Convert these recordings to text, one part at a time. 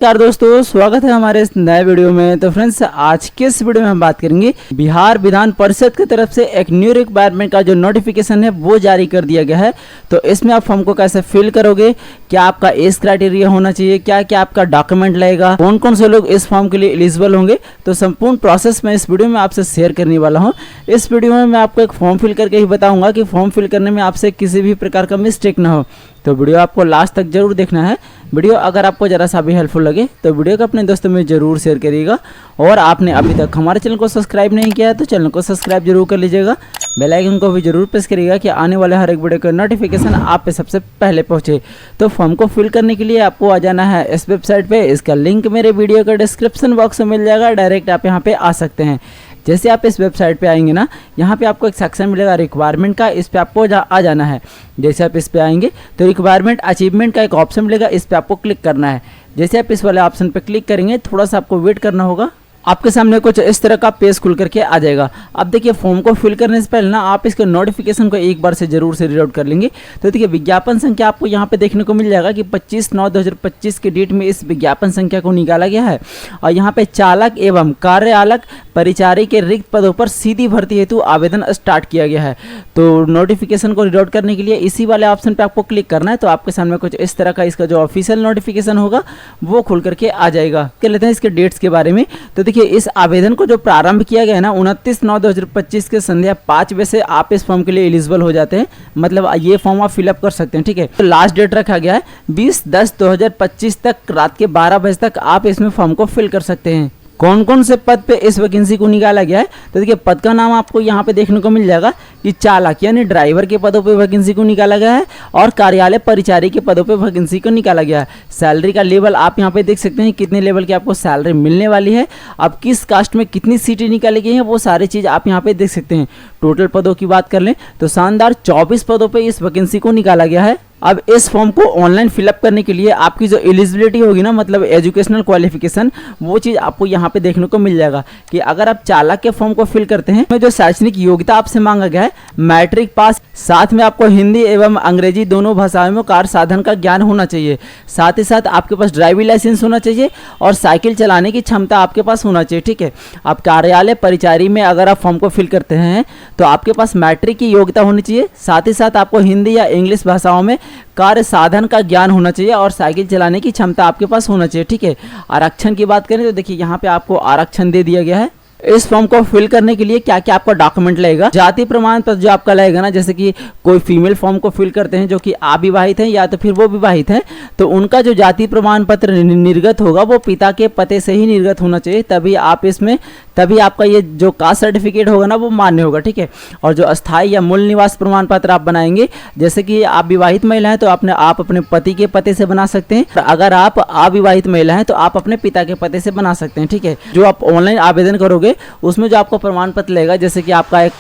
नमस्कार दोस्तों, स्वागत है हमारे इस नए वीडियो में। तो फ्रेंड्स, आज के इस वीडियो में हम बात करेंगे बिहार विधान परिषद की तरफ से एक न्यू रिक्वायरमेंट का जो नोटिफिकेशन है वो जारी कर दिया गया है। तो इसमें आप फॉर्म को कैसे फिल करोगे, क्या आपका एज क्राइटेरिया होना चाहिए, क्या क्या आपका डॉक्यूमेंट लगेगा, कौन कौन से लोग इस फॉर्म के लिए एलिजिबल होंगे, तो संपूर्ण प्रोसेस मैं इस वीडियो में आपसे शेयर करने वाला हूँ। इस वीडियो में मैं आपको एक फॉर्म फिल करके ही बताऊँगा कि फॉर्म फिल करने में आपसे किसी भी प्रकार का मिस्टेक ना हो। तो वीडियो आपको लास्ट तक जरूर देखना है। वीडियो अगर आपको ज़रा सा भी हेल्पफुल लगे तो वीडियो को अपने दोस्तों में ज़रूर शेयर करिएगा। और आपने अभी तक हमारे चैनल को सब्सक्राइब नहीं किया है तो चैनल को सब्सक्राइब जरूर कर लीजिएगा। बेल आइकन को भी जरूर प्रेस करिएगा कि आने वाले हर एक वीडियो का नोटिफिकेशन आप पे सबसे पहले पहुंचे। तो फॉर्म को फिल करने के लिए आपको आ जाना है इस वेबसाइट पे। इसका लिंक मेरे वीडियो के डिस्क्रिप्शन बॉक्स में मिल जाएगा, डायरेक्ट आप यहाँ पे आ सकते हैं। जैसे आप इस वेबसाइट पे आएंगे ना, यहाँ पे आपको एक सेक्शन मिलेगा रिक्वायरमेंट का, इस पे आपको आ जाना है। जैसे आप इस पे आएंगे तो रिक्वायरमेंट अचीवमेंट का एक ऑप्शन मिलेगा, इस पे आपको क्लिक करना है। जैसे आप इस वाले ऑप्शन पे क्लिक करेंगे, थोड़ा सा आपको वेट करना होगा। आपके सामने कुछ इस तरह का पेज खुल करके आ जाएगा। अब देखिए, फॉर्म को फिल करने से पहले ना आप इसके नोटिफिकेशन को एक बार से जरूर से रीड आउट कर लेंगे। तो देखिए, विज्ञापन संख्या आपको यहाँ पे देखने को मिल जाएगा कि 25/9/2025 के डेट में इस विज्ञापन संख्या को निकाला गया है। और यहाँ पे चालक एवं कार्यपालक परिचारी के रिक्त पदों पर सीधी भर्ती हेतु आवेदन स्टार्ट किया गया है। तो नोटिफिकेशन को रीड आउट करने के लिए इसी वाले ऑप्शन पे आपको क्लिक करना है। तो आपके सामने कुछ इस तरह का इसका जो ऑफिशियल नोटिफिकेशन होगा वो खुल करके आ जाएगा। कर लेते हैं इसके डेट्स के बारे में। तो देखिए, इस आवेदन को जो प्रारंभ किया गया है ना 29/9/2025 के संध्या 5 बजे से आप इस फॉर्म के लिए एलिजिबल हो जाते हैं। मतलब ये फॉर्म आप फिलअप कर सकते हैं, ठीक है। तो लास्ट डेट रखा गया है 20/10/2025 तक रात के 12 बजे तक आप इसमें फॉर्म को फिल कर सकते हैं। कौन कौन से पद पे इस वैकेंसी को निकाला गया है, तो देखिए पद का नाम आपको यहाँ पे देखने को मिल जाएगा कि चालक यानी ड्राइवर के पदों पे वैकेंसी को निकाला गया है और कार्यालय परिचारी के पदों पे वैकेंसी को निकाला गया है। सैलरी का लेवल आप यहाँ पे देख सकते हैं, कितने लेवल की आपको सैलरी मिलने वाली है। अब किस कास्ट में कितनी सीटें निकाली गई हैं वो सारी चीज़ आप यहाँ पे देख सकते हैं। टोटल पदों की बात कर लें तो शानदार 24 पदों पर इस वैकेंसी को निकाला गया है। अब इस फॉर्म को ऑनलाइन फिलअप करने के लिए आपकी जो एलिजिबिलिटी होगी ना, मतलब एजुकेशनल क्वालिफिकेशन, वो चीज़ आपको यहाँ पे देखने को मिल जाएगा कि अगर आप चालक के फॉर्म को फिल करते हैं, जो शैक्षणिक योग्यता आपसे मांगा गया है मैट्रिक पास, साथ में आपको हिंदी एवं अंग्रेजी दोनों भाषाओं में कार साधन का ज्ञान होना चाहिए। साथ ही साथ आपके पास ड्राइविंग लाइसेंस होना चाहिए और साइकिल चलाने की क्षमता आपके पास होना चाहिए, ठीक है। आप कार्यालय परिचारी में अगर आप फॉर्म को फिल करते हैं तो आपके पास मैट्रिक की योग्यता होनी चाहिए। साथ ही साथ आपको हिंदी या इंग्लिश भाषाओं में कार्य साधन का ज्ञान होना चाहिए और साइकिल चलाने की क्षमता आपके पास होना चाहिए, ठीक है। आरक्षण की बात करें तो देखिए, यहाँ पे आपको आरक्षण दे दिया गया है। इस फॉर्म को फिल करने के लिए क्या क्या आपका डॉक्यूमेंट लगेगा, जाति प्रमाण पत्र जो आपका लगेगा ना, जैसे कि कोई फीमेल फॉर्म को फिल करते हैं जो कि अविवाहित हैं या तो फिर वो विवाहित हैं, तो उनका जो जाति प्रमाण पत्र निर्गत होगा वो पिता के पते से ही निर्गत होना चाहिए, तभी आप इसमें तभी आपका ये जो कास्ट सर्टिफिकेट होगा ना वो मान्य होगा, ठीक है। और जो अस्थायी या मूल निवास प्रमाण पत्र आप बनाएंगे, जैसे कि आप विवाहित महिला हैं तो आप अपने पति के पते से बना सकते हैं। अगर आप अविवाहित महिला हैं तो आप अपने पिता के पते से बना सकते हैं, ठीक है। जो आप ऑनलाइन आवेदन करोगे उसमें जो आपको प्रमाण पत्र लगेगा, जैसे कि आपका एक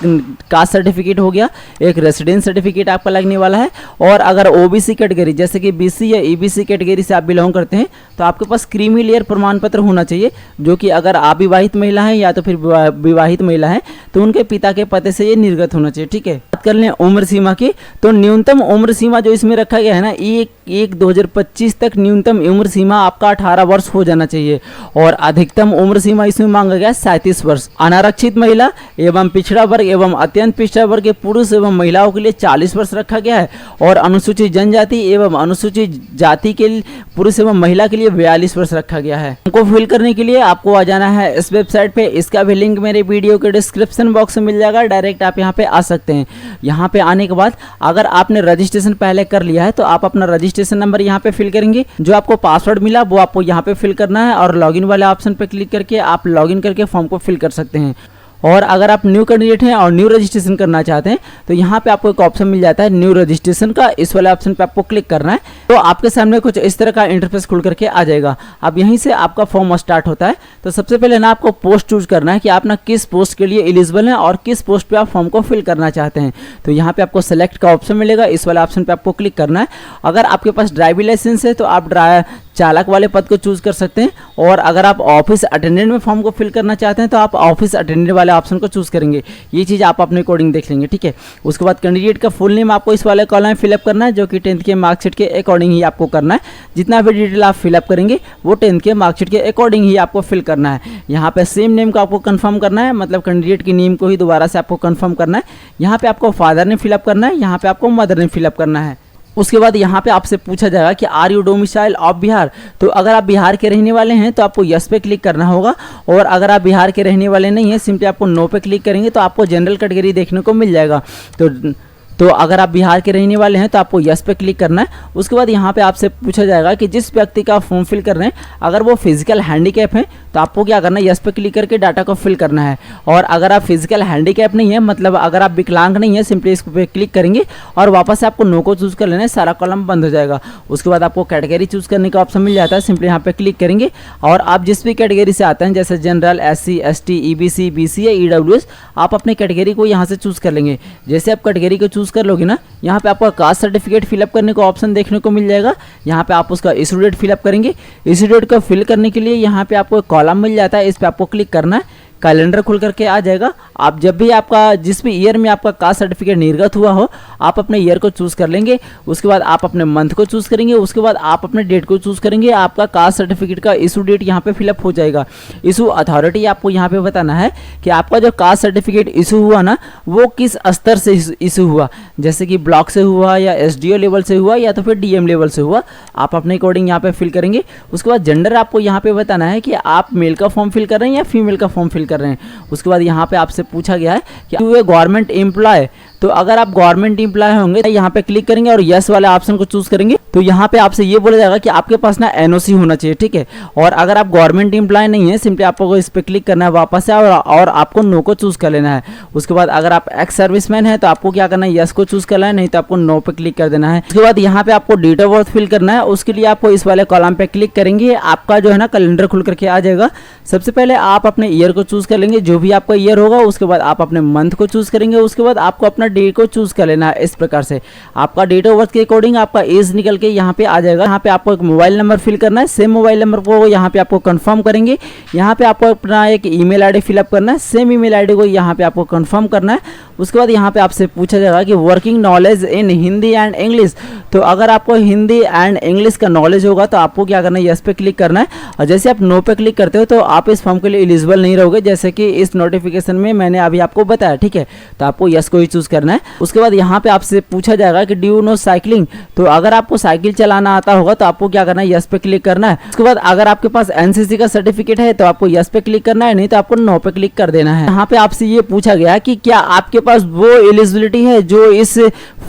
कास्ट सर्टिफिकेट हो गया, एक रेसिडेंस सर्टिफिकेट आपका लगने वाला है। और अगर ओबीसी कैटेगरी जैसे कि बीसी या ईबीसी कैटेगरी से आप बिलोंग करते हैं तो आपके पास क्रीमी लेयर प्रमाण पत्र होना चाहिए, जो कि अगर अविवाहित महिला है या तो फिर विवाहित महिला है तो उनके पिता के पते से ये निर्गत होना चाहिए, ठीक है। बात कर लें उम्र सीमा की, तो न्यूनतम उम्र सीमा जो इसमें रखा गया है ना 1/1/2025 तक न्यूनतम उम्र सीमा आपका 18 वर्ष हो जाना चाहिए। और अधिकतम उम्र सीमा इसमें मांगा गया 37 वर्ष। अनारक्षित महिला एवं पिछड़ा वर्ग एवं अत्यंत पिछड़ा वर्ग के पुरुष एवं महिलाओं के लिए 40 वर्ष रखा गया है। और अनुसूचित जनजाति एवं अनुसूचित जाति के पुरुष एवं महिला के लिए 42 वर्ष रखा गया है। उनको फिल करने के लिए आपको आ जाना है इस वेबसाइट पे। इसका भी लिंक मेरे वीडियो के डिस्क्रिप्शन बॉक्स में मिल जाएगा, डायरेक्ट आप यहाँ पे आ सकते हैं। यहाँ पे आने के बाद अगर आपने रजिस्ट्रेशन पहले कर लिया है तो आप अपना रजिस्ट्रेशन नंबर यहाँ पे फिल करेंगे। जो आपको पासवर्ड मिला वो आपको यहाँ पे फिल करना है और लॉगिन वाले ऑप्शन पे क्लिक करके आप लॉगिन करके फॉर्म को फिल कर सकते हैं। और अगर आप न्यू कैंडिडेट हैं और न्यू रजिस्ट्रेशन करना चाहते हैं तो यहाँ पे आपको एक ऑप्शन मिल जाता है न्यू रजिस्ट्रेशन का, इस वाले ऑप्शन पे आपको क्लिक करना है। तो आपके सामने कुछ इस तरह का इंटरफेस खुल करके आ जाएगा। अब यहीं से आपका फॉर्म स्टार्ट होता है। तो सबसे पहले ना आपको पोस्ट चूज करना है कि आप ना किस पोस्ट के लिए एलिजिबल हैं और किस पोस्ट पे आप फॉर्म को फिल करना चाहते हैं। तो यहाँ पे आपको सेलेक्ट का ऑप्शन मिलेगा, इस वाले ऑप्शन पे आपको क्लिक करना है। अगर आपके पास ड्राइविंग लाइसेंस है तो आप चालक वाले पद को चूज़ कर सकते हैं, और अगर आप ऑफिस अटेंडेंट में फॉर्म को फिल करना चाहते हैं तो आप ऑफिस अटेंडेंट वाले ऑप्शन को चूज़ करेंगे। ये चीज़ आप अपने अकॉर्डिंग देख लेंगे, ठीक है। उसके बाद कैंडिडेट का फुल नेम आपको इस वाले कॉलम में फिलअप करना है, जो कि 10th के मार्कशीट के अकॉर्डिंग ही आपको करना है। जितना भी डिटेल आप फिलअप करेंगे वो 10th के मार्कशीट के अकॉर्डिंग ही आपको फिल करना है। यहाँ पे सेम नेम को आपको कंफर्म करना है, मतलब कैंडिडेट की नेम को ही दोबारा से आपको कंफर्म करना है। यहाँ पे आपको फादर ने फिलअप करना है, यहाँ पे आपको मदर ने फिलअप करना है। उसके बाद यहाँ पे आपसे पूछा जाएगा कि are you domicile of Bihar. तो अगर आप बिहार के रहने वाले हैं तो आपको यस पे क्लिक करना होगा, और अगर आप बिहार के रहने वाले नहीं हैं सिंपली आपको नो पे क्लिक करेंगे तो आपको जनरल कैटेगरी देखने को मिल जाएगा। तो अगर आप बिहार के रहने वाले हैं तो आपको यस पे क्लिक करना है। उसके बाद यहाँ पे आपसे पूछा जाएगा कि जिस व्यक्ति का फॉर्म फिल कर रहे हैं अगर वो फिजिकल हैंडीकैप है तो आपको क्या करना है, यस पे क्लिक करके डाटा को फिल करना है। और अगर आप फिजिकल हैंडीकैप नहीं है, मतलब अगर आप विकलांग नहीं है, सिंपली इस पे क्लिक करेंगे और वापस से आपको नो को चूज़ कर लेना है, सारा कॉलम बंद हो जाएगा। उसके बाद आपको कैटेगरी चूज़ करने का ऑप्शन मिल जाता है, सिंपली यहाँ पे क्लिक करेंगे और आप जिस भी कैटेगरी से आते हैं जैसे general, SC, ST, EBC, BC या EWS, आप अपनी कैटेगरी को यहाँ से चूज़ कर लेंगे। जैसे आप कैटेगरी को चूज़ कर लोगे ना, यहाँ पे आपका कास्ट सर्टिफिकेट फिलअप करने को ऑप्शन देखने को मिल जाएगा। यहाँ पे आप उसका इशू डेट फिलअप करेंगे। इशू डेट को फिल करने के लिए यहाँ पे आपको एक कॉलम मिल जाता है, इस पे आपको क्लिक करना है, कैलेंडर खुल करके आ जाएगा। आप जब भी आपका जिस भी ईयर में आपका कास्ट सर्टिफिकेट निर्गत हुआ हो आप अपने ईयर को चूज़ कर लेंगे। उसके बाद आप अपने मंथ को चूज़ करेंगे, उसके बाद आप अपने डेट को चूज़ करेंगे। आपका कास्ट सर्टिफिकेट का इशू डेट यहाँ पे फिलअप हो जाएगा। इशू अथॉरिटी आपको यहाँ पे बताना है कि आपका जो कास्ट सर्टिफिकेट इशू हुआ ना वो किस स्तर से इशू हुआ, जैसे कि ब्लॉक से हुआ या SDO लेवल से हुआ या तो फिर DM लेवल से हुआ, आप अपने अकॉर्डिंग यहाँ पे फिल करेंगे। उसके बाद जेंडर आपको यहाँ पे बताना है कि आप मेल का फॉर्म फिल कर रहे हैं या फीमेल का फॉर्म फिल कर रहे हैं। उसके बाद यहाँ पे आपसे पूछा गया है कि ये गवर्नमेंट एम्प्लॉय, तो अगर आप गवर्नमेंट एम्प्लॉय होंगे तो यहाँ पे क्लिक करेंगे और यस वाले ऑप्शन को चूज करेंगे। तो यहाँ पे आपसे ये बोला जाएगा कि आपके पास ना NOC होना चाहिए, ठीक है। और अगर आप गवर्नमेंट एम्प्लॉय नहीं है सिंपली आपको इस पे क्लिक करना है वापस से, और आपको नो को चूज कर लेना है। उसके बाद अगर आप एक्स सर्विसमैन है तो आपको क्या करना है, यस को चूज कर लेना है, नहीं तो आपको नो पे क्लिक कर देना है। उसके बाद यहाँ पे आपको डेट ऑफ बर्थ फिल करना है। उसके लिए आपको इस वाले कॉलम पे क्लिक करेंगे, आपका जो है ना कैलेंडर खुल करके आ जाएगा। सबसे पहले आप अपने ईयर को चूज कर लेंगे, जो भी आपका ईयर होगा। उसके बाद आप अपने मंथ को चूज करेंगे। उसके बाद आपको अपना डे को चूज कर लेना है। इस प्रकार से आपका डेट ऑफ बर्थ के अकॉर्डिंग आपका एज निकल के यहाँ पे आ जाएगा। यहाँ पे आपको एक मोबाइल नंबर फिल करना है, सेम मोबाइल नंबर को यहाँ पे आपको कंफर्म करेंगे। यहाँ पे आपको अपना एक ईमेल आईडी फिलअप करना है, सेम ईमेल आईडी को यहाँ पे आपको कंफर्म करना है। उसके बाद यहाँ पे आपसे पूछा जाएगा कि working knowledge in Hindi and English. तो अगर आपको हिंदी एंड इंग्लिश का नॉलेज होगा तो आपको क्या करना है, यस पे क्लिक करना है। और जैसे आप नो पे क्लिक करते हो तो आप इस फॉर्म के लिए एलिजिबल नहीं रहोगे, जैसे कि इस नोटिफिकेशन में मैंने अभी आपको बताया, ठीक है। तो आपको यस को ही चूज करना है। उसके बाद यहाँ पे आपसे पूछा जाएगा कि डू यू नो साइकिलिंग। तो अगर आपको साइकिल चलाना आता होगा तो आपको क्या करना है, यस पे क्लिक करना है। उसके बाद अगर आपके पास NCC का सर्टिफिकेट है तो आपको यस पे क्लिक करना है, नहीं तो आपको नो पे क्लिक कर देना है। यहाँ पे आपसे ये पूछा गया कि क्या आपके पास वो एलिजिबिलिटी है जो इस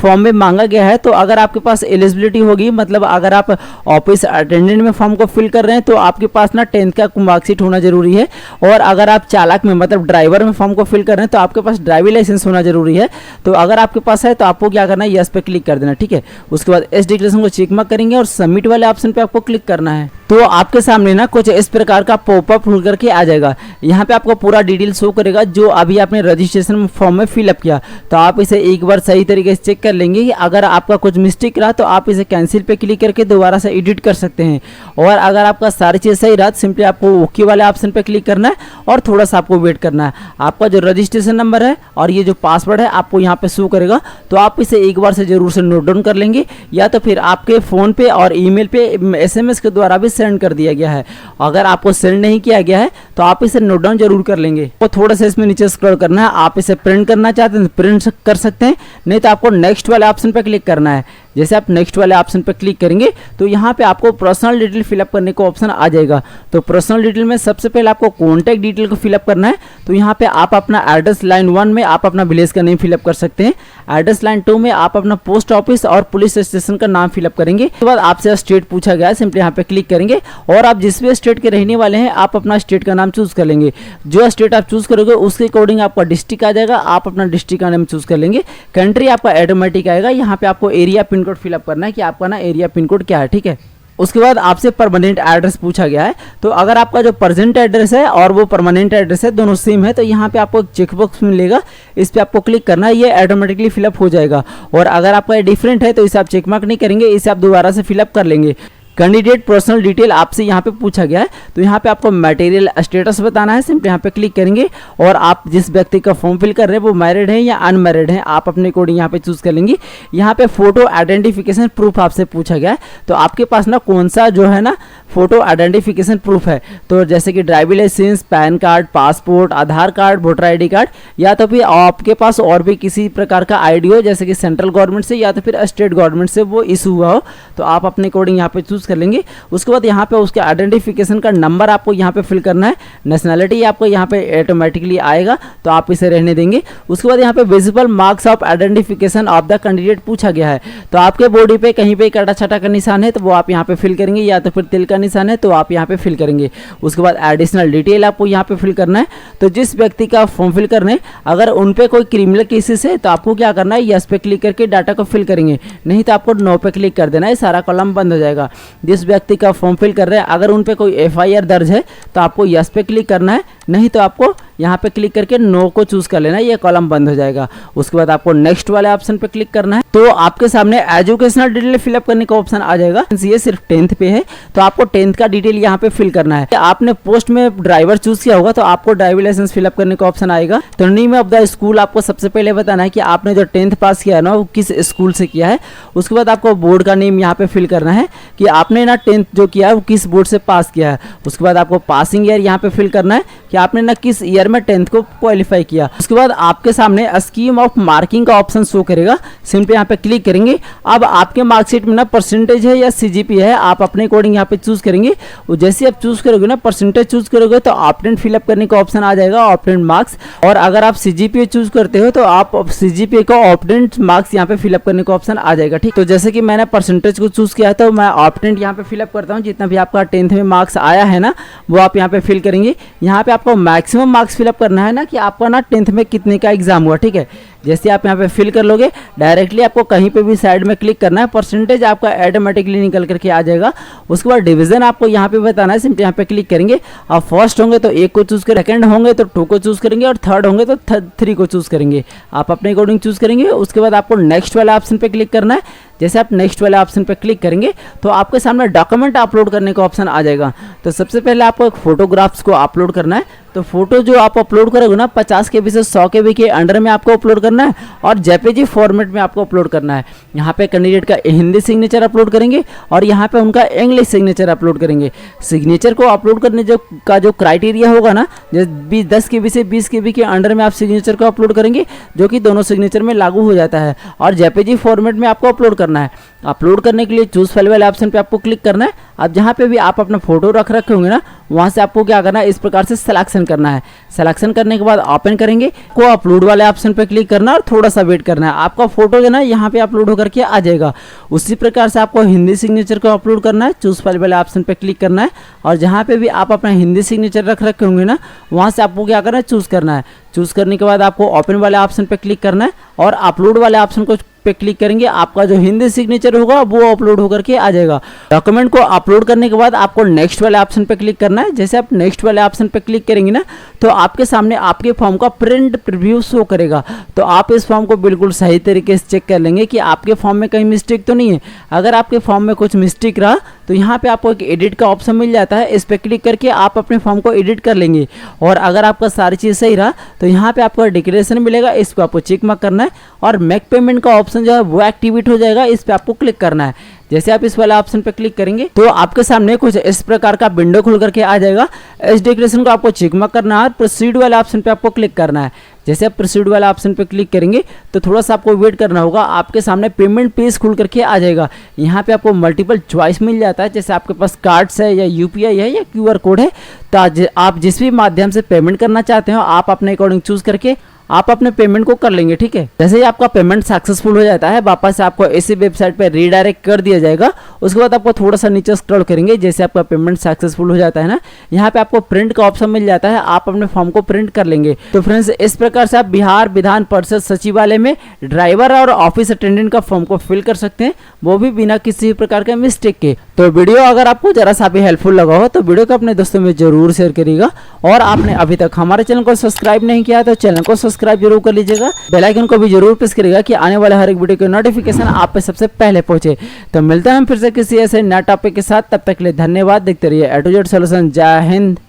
फॉर्म में मांगा गया है। तो अगर आपके पास एलिजिबिलिटी होगी, मतलब अगर आप ऑफिस अटेंडेंट में फॉर्म को फिल कर रहे हैं तो आपके पास ना 10th का मार्कशीट होना जरूरी है। और अगर आप चालक में मतलब ड्राइवर में फॉर्म को फिल कर रहे हैं तो आपके पास ड्राइविंग लाइसेंस होना जरूरी है। तो अगर आपके पास है तो आपको क्या करना है, यस पे क्लिक कर देना, ठीक है। उसके बाद इस डिक्लेरेशन को चेक मार्क करेंगे और सबमिट वाले ऑप्शन पे आपको क्लिक करना है। तो आपके सामने ना कुछ इस प्रकार का पॉपअप खुल करके आ जाएगा। यहाँ पे आपको पूरा डिटेल शो करेगा जो अभी आपने रजिस्ट्रेशन फॉर्म में फिलअप किया। तो आप इसे एक बार सही तरीके से चेक कर लेंगे। अगर आपका कुछ मिस्टेक रहा तो आप इसे कैंसिल पे क्लिक करके दोबारा से एडिट कर सकते हैं। और अगर आपका सारी चीज़ सही रहा सिंपली आपको ओके वाले ऑप्शन पे क्लिक करना है और थोड़ा सा आपको वेट करना है। आपका जो रजिस्ट्रेशन नंबर है और ये जो पासवर्ड है आपको यहाँ पे शो करेगा। तो आप इसे एक बार से जरूर से नोट डाउन कर लेंगे, या तो फिर आपके फ़ोन पे और ईमेल पे SMS के द्वारा भी सेंड कर दिया गया है। अगर आपको सेंड नहीं किया गया है तो आप इसे नोट डाउन जरूर कर लेंगे। तो थोड़ा सा इसमें नीचे स्क्रॉल करना है। आप इसे प्रिंट करना चाहते हैं तो प्रिंट कर सकते हैं, नहीं तो आपको नेक्स्ट वाले ऑप्शन पर क्लिक करना है। जैसे आप नेक्स्ट वाले ऑप्शन पर क्लिक करेंगे तो यहाँ पे आपको पर्सनल डिटेल फिलअप करने को ऑप्शन आ जाएगा। तो पर्सनल डिटेल में सबसे पहले आपको कॉन्टैक्ट डिटेल को फिलअप करना है। तो यहाँ पे आप अपना एड्रेस लाइन 1 में आप अपना विलेज का नेम फिलअप कर सकते हैं। एड्रेस लाइन 2 में आप अपना पोस्ट ऑफिस और पुलिस स्टेशन का नाम फिलअप करेंगे। उसके बाद आपसे स्टेट पूछा गया है, सिंपली यहाँ पे क्लिक करेंगे और आप जिस भी स्टेट के रहने वाले हैं आप अपना स्टेट का नाम चूज कर लेंगे। जो स्टेट आप चूज करोगे उसके अकॉर्डिंग आपका डिस्ट्रिक्ट आ जाएगा, आप अपना डिस्ट्रिक्ट का नाम चूज कर लेंगे। कंट्री आपका ऑटोमेटिक आएगा। यहाँ पे आपको एरिया पिन कोड फिलअप करना है कि आपका ना एरिया पिन कोड क्या है, ठीक है। उसके बाद आपसे परमानेंट एड्रेस पूछा गया है। तो अगर आपका जो प्रेजेंट एड्रेस है और वो परमानेंट एड्रेस है दोनों सेम है तो यहाँ पे आपको एक चेकबॉक्स मिलेगा, इस पे आपको क्लिक करना है, ये ऑटोमेटिकली फिलअप हो जाएगा। और अगर आपका डिफरेंट है तो इसे आप चेक मार्क नहीं करेंगे, इसे आप दोबारा से फिलअप कर लेंगे। कैंडिडेट पर्सनल डिटेल आपसे यहाँ पे पूछा गया है। तो यहाँ पे आपको मटेरियल स्टेटस बताना है, सिंपली यहाँ पे क्लिक करेंगे और आप जिस व्यक्ति का फॉर्म फिल कर रहे हैं वो मैरिड है या अनमैरिड है, आप अपने अकॉर्डिंग यहाँ पे चूज कर लेंगे। यहाँ पे फोटो आइडेंटिफिकेशन प्रूफ आपसे पूछा गया है, तो आपके पास ना कौन सा जो है ना फोटो आइडेंटिफिकेशन प्रूफ है। तो जैसे कि driving licence, PAN card, passport, Aadhaar card, voter ID card, या तो फिर आपके पास और भी किसी प्रकार का ID हो, जैसे कि सेंट्रल गवर्नमेंट से या तो फिर स्टेट गवर्नमेंट से वो इशू हुआ हो, तो आप अपने अकॉर्डिंग यहाँ पे चूज कर लेंगे। उसके बाद यहाँ पे उसके आइडेंटिफिकेशन का नंबर आपको यहाँ पे फिल करना है। नेशनैलिटी आपको यहाँ पे ऑटोमेटिकली आएगा, तो आप इसे रहने देंगे। उसके बाद यहाँ पे visible marks of identification of the candidate पूछा गया है, तो आपके बॉडी पे कहीं पे काटा छाटा का निशान है तो वो आप यहाँ पे फिल करेंगे, या तो फिर तिल का निशान है तो आप यहाँ पे फिल करेंगे। उसके बाद एडिशनल डिटेल आपको यहाँ पे फिल करना है। तो जिस व्यक्ति का फॉर्म फिल करने, अगर उन पे कोई क्रिमिनल केसेस है तो आपको क्या करना है, यस पे क्लिक करके डाटा को फिल करेंगे, नहीं तो आपको नो पे क्लिक कर देना है, सारा कॉलम बंद हो जाएगा। जिस व्यक्ति का फॉर्म फिल कर रहे हैं अगर उन पे कोई FIR दर्ज है तो आपको यस पे क्लिक करना है, नहीं तो आपको यहाँ पे क्लिक करके नो को चूज कर लेना है, ये कॉलम बंद हो जाएगा। उसके बाद आपको नेक्स्ट वाले ऑप्शन पे क्लिक करना है, तो आपके सामने एजुकेशनल डिटेल फिलअप करने का ऑप्शन आ जाएगा। ये सिर्फ 10th पे है, तो आपको 10th का डिटेल यहाँ पे फिल करना है। आपने पोस्ट में ड्राइवर चूज किया होगा तो आपको ड्राइविंग लाइसेंस फिलअप करने का ऑप्शन आएगा। तो नेम ऑफ द स्कूल आपको सबसे पहले बताना है कि आपने जो 10th पास किया है ना वो किस स्कूल से किया है। उसके बाद आपको बोर्ड का नेम यहाँ पे फिल करना है कि आपने ना 10th जो किया है वो किस बोर्ड से पास किया है। उसके बाद आपको पासिंग ईयर यहाँ पे फिल करना है कि आपने ना किस ईयर में 10th को क्वालिफाई किया। उसके बाद आपके सामने स्कीम ऑफ मार्किंग का ऑप्शन शो करेगा, सिंपली यहाँ पे क्लिक करेंगे। अब आपके मार्कशीट में ना परसेंटेज है या CGP है, आप अपने अकॉर्डिंग यहाँ पे चूज करेंगे। जैसे आप चूज करोगे ना, परसेंटेज चूज करोगे तो ऑप्टेंट फिलअप करने का ऑप्शन आ जाएगा, ऑप्टेंट मार्क्स। और अगर आप CGPA चूज करते हो तो आप CGPA का ऑप्टेंट मार्क्स यहाँ पे फिलअप करने का ऑप्शन आ जाएगा। ठीक, तो जैसे कि मैंने परसेंटेज को चूज किया तो मैं ऑप्टेंट यहाँ पे फिलअप करता हूँ। जितना भी आपका 10th में मार्क्स आया है ना वो आप यहाँ पे फिल करेंगे। यहाँ पे आपको मैक्सिमम मार्क्स फिलअप करना है ना कि आपका ना 10th में कितने का एग्जाम हुआ। ठीक है, जैसे आप यहाँ पे फिल कर लोगे डायरेक्टली आपको कहीं पे भी साइड में क्लिक करना है, परसेंटेज आपका ऑटोमेटिकली निकल करके आ जाएगा। उसके बाद डिवीजन आपको यहाँ पे बताना है, सिंपली यहाँ पे क्लिक करेंगे। आप फर्स्ट होंगे तो 1 को चूज करेंगे, सेकंड होंगे तो 2 को चूज करेंगे और थर्ड होंगे तो 3 को चूज करेंगे। आप अपने अकॉर्डिंग चूज करेंगे। उसके बाद आपको नेक्स्ट वाला ऑप्शन पे क्लिक करना है। जैसे आप नेक्स्ट वाले ऑप्शन पे क्लिक करेंगे तो आपके सामने डॉक्यूमेंट अपलोड करने का ऑप्शन आ जाएगा। तो सबसे पहले आपको एक फोटोग्राफ्स को अपलोड करना है। तो फोटो जो आप अपलोड करोगे ना 50 KB से 100 KB के अंडर में आपको अपलोड करना है और JPG फॉर्मेट में आपको अपलोड करना है। यहाँ पे कैंडिडेट का हिंदी सिग्नेचर अपलोड करेंगे और यहाँ पे उनका इंग्लिश सिग्नेचर अपलोड करेंगे। सिग्नेचर को अपलोड करने का जो क्राइटेरिया होगा ना, जैसे 10 KB से 20 KB के अंडर में आप सिग्नेचर को अपलोड करेंगे, जो कि दोनों सिग्नेचर में लागू हो जाता है। और JPG फॉर्मेट में आपको अपलोड करना है। अपलोड करने के लिए चूज फाइल वाले ऑप्शन पे आपको क्लिक करना है। अब जहाँ पे भी आप अपना फोटो रख रखे होंगे ना वहाँ से आपको क्या करना है, इस प्रकार से सिलेक्शन करना है। सिलेक्शन करने के बाद ओपन करेंगे, को अपलोड वाले ऑप्शन पे क्लिक करना है और थोड़ा सा वेट करना है। आपका फोटो जो ना यहाँ पे अपलोड होकर के आ जाएगा। उसी प्रकार से आपको हिंदी सिग्नेचर को अपलोड करना है। चूज फाइल वाले ऑप्शन पे क्लिक करना है और जहाँ पे भी आप अपना हिंदी सिग्नेचर रख रखे होंगे ना वहाँ से आपको क्या करना है, चूज करना है। चूज करने के बाद आपको ओपन वाले ऑप्शन पे क्लिक करना है और अपलोड वाले ऑप्शन को पे क्लिक करेंगे। आपका जो हिंदी सिग्नेचर होगा वो अपलोड होकर के आ जाएगा। डॉक्यूमेंट को अपलोड करने के बाद आपको नेक्स्ट वाले ऑप्शन पे क्लिक करना है। जैसे आप नेक्स्ट वाले ऑप्शन पे क्लिक करेंगे ना तो आपके सामने आपके फॉर्म का प्रिंट प्रीव्यू शो करेगा। तो आप इस फॉर्म को बिल्कुल सही तरीके से चेक कर लेंगे कि आपके फॉर्म में कहीं मिस्टेक तो नहीं है। अगर आपके फॉर्म में कुछ मिस्टेक रहा तो यहाँ पे आपको एक एडिट का ऑप्शन मिल जाता है। इस पर क्लिक करके आप अपने फॉर्म को एडिट कर लेंगे। और अगर आपका सारी चीज़ सही रहा तो यहाँ पे आपको डिक्लेरेशन मिलेगा, इसको आपको चेक मार्क करना है और मेक पेमेंट का ऑप्शन जो है वो एक्टिवेट हो जाएगा। इस पे आपको क्लिक करना है। जैसे आप इस वाला ऑप्शन पे क्लिक करेंगे तो आपके सामने कुछ इस प्रकार का विंडो खुल करके आ जाएगा। इस डिक्लेरेशन को आपको चेक मार्क करना है। प्रोसीड वाला ऑप्शन पे आपको क्लिक करना है। जैसे आप प्रोसीड वाला ऑप्शन पे क्लिक करेंगे तो थोड़ा सा आपको वेट करना होगा। आपके सामने पेमेंट पेज खुल करके आ जाएगा। यहाँ पे आपको मल्टीपल चॉइस मिल जाता है। जैसे आपके पास कार्ड्स है या UPI है या QR कोड है, तो आप जिस भी माध्यम से पेमेंट करना चाहते हो आप अपने अकॉर्डिंग चूज करके आप अपने पेमेंट को कर लेंगे। ठीक है, जैसे ही आपका पेमेंट सक्सेसफुल हो जाता है वापस से आपको इसी वेबसाइट पे रीडायरेक्ट कर दिया जाएगा। उसके बाद आपको थोड़ा सा नीचे स्क्रॉल करेंगे। जैसे आपका पेमेंट सक्सेसफुल हो जाता है ना, यहाँ पे आपको प्रिंट का ऑप्शन मिल जाता है। आप अपने फॉर्म को प्रिंट कर लेंगे। तो फ्रेंड्स, इस प्रकार से आप बिहार विधान परिषद सचिवालय में ड्राइवर और ऑफिस अटेंडेंट का फॉर्म को फिल कर सकते हैं, वो भी बिना किसी प्रकार के मिस्टेक के। तो वीडियो अगर आपको जरा सा भी हेल्पफुल लगा हो तो वीडियो को अपने दोस्तों में जरूर शेयर करिएगा। और आपने अभी तक हमारे चैनल को सब्सक्राइब नहीं किया तो चैनल को सब्सक्राइब सब्सक्राइब जरूर कर लीजिएगा, बेल आइकन को भी जरूर प्रेस करिएगा कि आने वाले हर एक वीडियो के नोटिफिकेशन आप पे सबसे पहले पहुंचे। तो मिलते हैं हम फिर से किसी ऐसे नया टॉपिक के साथ, तब तक के लिए धन्यवाद। देखते रहिए A to Z सॉल्यूशन। जय हिंद।